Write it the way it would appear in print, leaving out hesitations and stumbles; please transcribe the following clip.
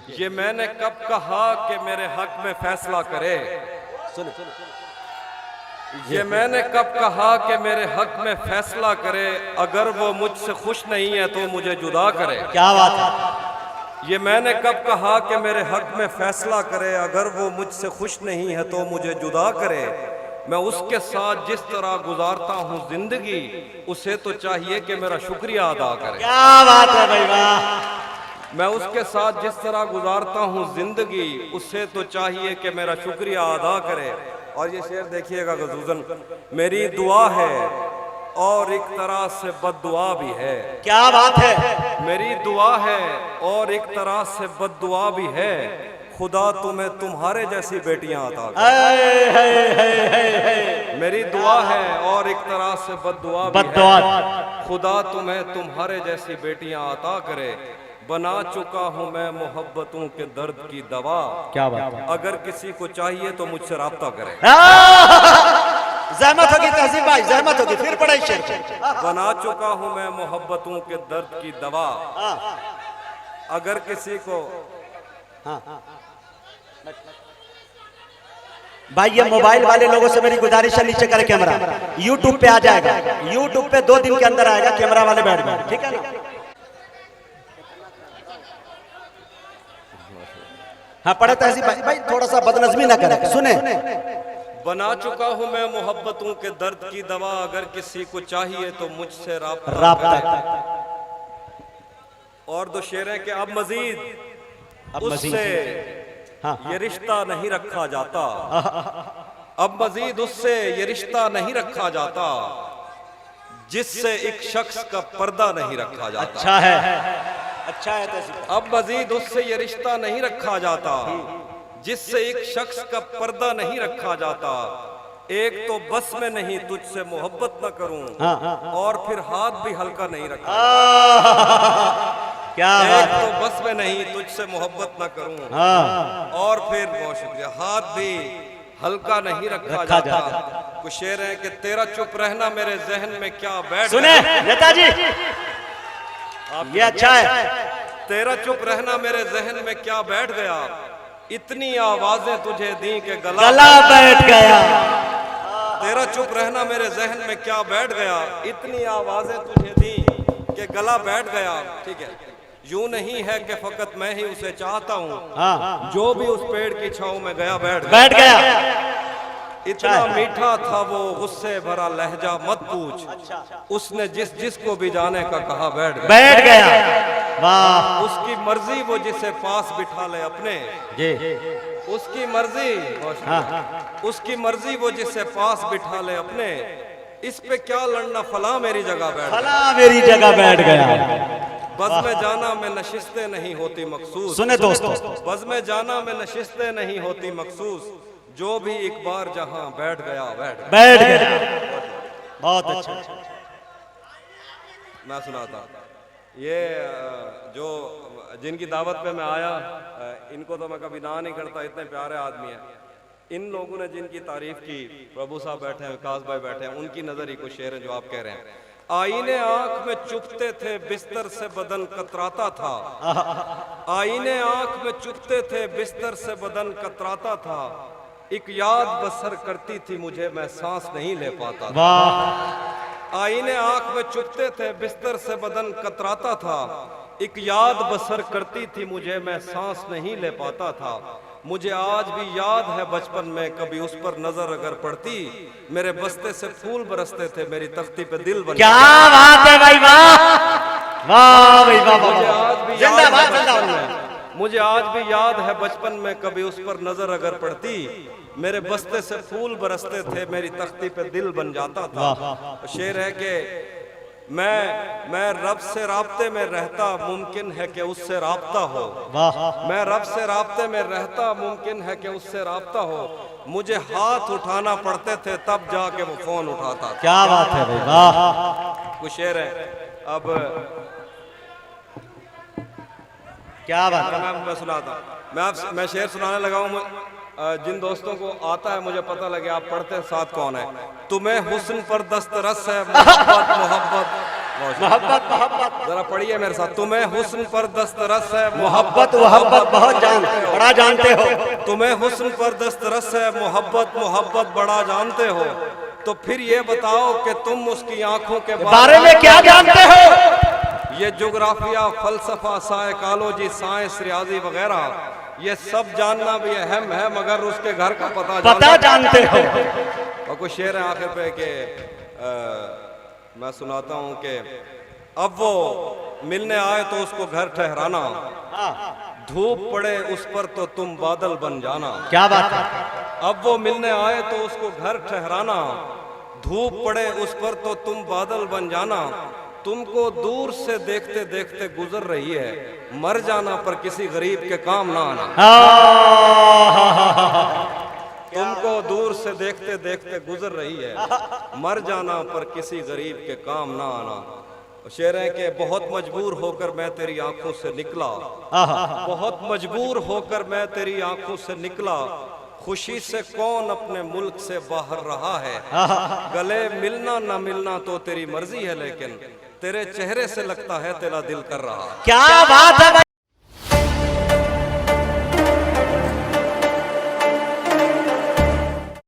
ये मैंने कब कहा कि मेरे हक में फैसला करे। सुनो ये मैंने कब कहा कि मेरे हक में फैसला करे। अगर वो मुझसे खुश नहीं है तो मुझे जुदा करे। क्या बात है। ये मैंने कब कहा कि मेरे हक में फैसला करे। अगर वो मुझसे खुश नहीं है तो मुझे जुदा करे। मैं उसके साथ जिस तरह गुजारता हूँ जिंदगी, उसे तो चाहिए कि मेरा शुक्रिया अदा करे। क्या बात है भाई, वाह। मैं उसके साथ जिस तरह गुजारता हूँ जिंदगी, उसे तो चाहिए कि मेरा शुक्रिया अदा करे। और ये शेर देखिएगा गज़ूज़न, मेरी दुआ है और एक तरह से बद्दुआ भी है। क्या बात है। मेरी दुआ है और एक तरह से बद्दुआ भी है। खुदा तुम्हें तुम्हारे जैसी बेटियां अता करे। मेरी दुआ है और एक तरह से बद्दुआ भी है। खुदा तुम्हें तुम्हारे जैसी बेटियां अता करे। बना चुका हूँ मैं मोहब्बतों के दर्द की दवा। क्या बात है। अगर किसी को चाहिए तो मुझसे राब्ता करे। जहमत होगी तहसीब भाई, जहमत होगी, फिर पढ़ाई शेर। बना चुका हूँ मैं मोहब्बतों के दर्द की दवा। अगर किसी को भाई, ये मोबाइल वाले लोगों से मेरी गुजारिश है, नीचे करे कैमरा। YouTube पे आ जाएगा, YouTube पे 2 दिन के अंदर आएगा। कैमरा वाले बैठ गए, ठीक है ना। हाँ पढ़े तहसीब भाई, भाई थोड़ा सा बदनज़मी ना करें, सुने। बना चुका हूँ मैं मोहब्बतों के दर्द की दवा। अगर किसी को चाहिए तो मुझसे राब्ता। और 2 शेर हैं कि अब मजीद उससे ये रिश्ता नहीं रखा जाता। अब मजीद उससे ये रिश्ता नहीं रखा जाता जिससे एक शख्स का पर्दा नहीं रखा जाता। अच्छा है, अच्छा है तहसीब। अब मजीद उससे ये रिश्ता नहीं रखा जाता जिससे एक शख्स का पर्दा नहीं रखा जाता। एक तो बस में नहीं तुझसे मोहब्बत न करूं, और फिर हाथ भी हल्का नहीं रखा। क्या एक तो बस में नहीं तुझसे मोहब्बत न करूं, और फिर बहुत शुक्रिया, हाथ भी हल्का नहीं रखा जाता। कुछ शेर है कि तेरा चुप रहना मेरे जहन में क्या बैठ सुने नेताजी, ये अच्छा है। तेरा चुप रहना मेरे जहन में क्या बैठ गया। इतनी आवाजें तुझे दी के गला बैठ गया। तेरा चुप रहना मेरे जहन में क्या बैठ गया। इतनी आवाजें तुझे दी के गला बैठ गया। ठीक है, यूं नहीं है कि फकत मैं ही उसे चाहता हूँ, जो भी उस पेड़ की छांव में गया बैठ गया। इतना मीठा था वो गुस्से भरा लहजा मत पूछ। उसने जिसको भी जाने का कहा बैठ गया। वाह। उसकी मर्जी वो जिसे पास बिठा ले अपने। उसकी मर्जी, उसकी मर्जी वो जिसे पास बिठा ले अपने। इस पे क्या लड़ना, फला मेरी जगह बैठ गया। बज़ में जाना में नशिस्तें नहीं होती मखसूस। सुने दोस्तों, बज़ में जाना में नशिस्तें नहीं होती मखसूस। जो भी एक बार जहां बैठ गया बैठ गया। बहुत अच्छा। मैं सुनाता ये जो जिनकी दावत पे मैं आया, इनको तो मैं कभी ना नहीं करता, इतने प्यारे आदमी हैं। इन लोगों ने जिनकी तारीफ की, प्रभु साहब बैठे हैं, विकास भाई बैठे हैं, उनकी नजर ही कुछ शेर है जो आप कह रहे हैं। आईने आंख में चुभते थे बिस्तर से बदन कतराता था। आईने आंख में चुभते थे बिस्तर से बदन कतराता था। एक याद बसर करती थी मुझे, मैं सांस नहीं ले पाता था। आईने आंख में चुभते थे बिस्तर से बदन कतराता था। एक याद बसर करती थी मुझे, मैं सांस नहीं ले पाता था। मुझे आज भी याद है बचपन में कभी उस पर नजर अगर पड़ती, मेरे बस्ते से फूल बरसते थे, मेरी तख्ती पे दिल बन। क्या बात है भाई, वाह वाह भाई वाह। मुझे आज भी याद है बचपन में कभी उस पर नजर अगर पड़ती, मेरे बस्ते से फूल बरसते थे, मेरी तख्ती पे दिल बन जाता था। शेर है कि मैं रब से राब्ते में रहता, मुमकिन है कि उससे राब्ता हो। मैं रब से राब्ते में रहता, मुमकिन है कि उससे राब्ता हो। मुझे हाथ उठाना पड़ते थे तब जाके वो फोन उठाता था। क्या बात है भाई, वाह। कुछ शेर है। अब क्या बात है। मैं सुनाता, मैं शेर सुनाने लगा हूँ। जिन दोस्तों को आता है मुझे पता लगे आप पढ़ते साथ कौन है। तुम्हें हुस्न पर दस्तरस है मोहब्बत मोहब्बत, मोहब्बत मोहब्बत जरा पढ़िए मेरे साथ। तुम्हें हुस्न पर दस्तरस है मोहब्बत मोहब्बत बहुत बड़ा जानते हो। तुम्हें हुस्न पर दस्तरस है मोहब्बत मोहब्बत बड़ा जानते हो, तो फिर ये बताओ कि तुम उसकी आंखों के बारे में क्या जानते हो? ये जोग्राफिया, फलसफा, साइकोलॉजी, साइंस, रियाजी वगैरह ये सब जानना भी अहम है, मगर उसके घर का पता जानते हो। और कुछ शेर है आखिर पे कि मैं सुनाता हूँ कि अब वो मिलने आए तो उसको घर ठहराना, धूप पड़े उस पर तो तुम बादल बन जाना। क्या बात है? अब वो मिलने आए तो उसको घर ठहराना, धूप पड़े उस पर तो तुम बादल बन जाना। तुमको दूर से देखते देखते गुजर रही है, मर जाना पर किसी गरीब के काम ना आना। तुमको दूर से देखते देखते गुजर रही है, मर जाना पर किसी गरीब के काम ना आना। शेर है कि बहुत मजबूर होकर मैं तेरी आंखों से निकला, बहुत मजबूर होकर मैं तेरी आंखों से निकला। खुशी से कौन अपने मुल्क से बाहर रहा है, गले मिलना ना मिलना तो तेरी मर्जी है, लेकिन तेरे चेहरे से लगता है तेरा दिल कर रहा। क्या बात है।